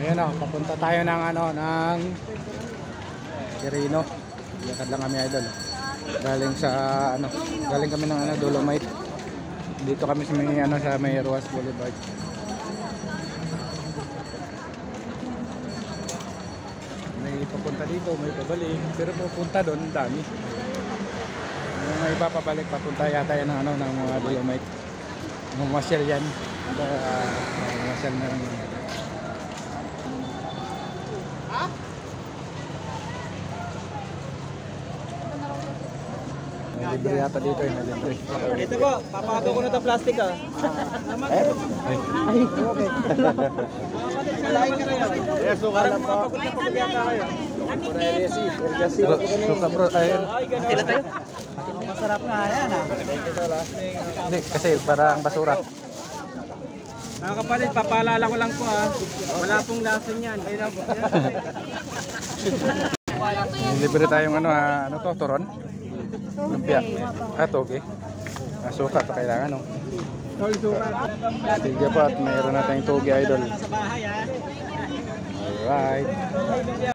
Ayan o, papunta tayo ng ano, ng Quirino. Lakad lang kami idol. Galing sa ano, galing kami ng ano, Dolomite. Dito kami sa may ano, sa may Ruas Boulevard. May papunta dito, may pabalik. Pero pupunta doon, dami. May iba pabalik, papunta yata yan ng ano, ng mga Dolomite. Mamasyal yan. Mamasyal na lang. May libre yata dito eh, may libre. Ito po, papakato ko na ito plastic ah. Ay, Okay. Malaking ka rin. Yes, so karang mga pagod na pagod yata kayo. suka bro, ayun. Tila tayo? Masarap na yan ah. Hindi, kasi parang basura. Mga kapalit, papaalala ko lang po ah. Wala pong lason yan. Ayun po. Libre tayong ano, ano to, turon? Lumpia. Toge. Suka pa kailangan, no? Sige po, at mayroon natin toge idol. Sa bahay ah. Alright.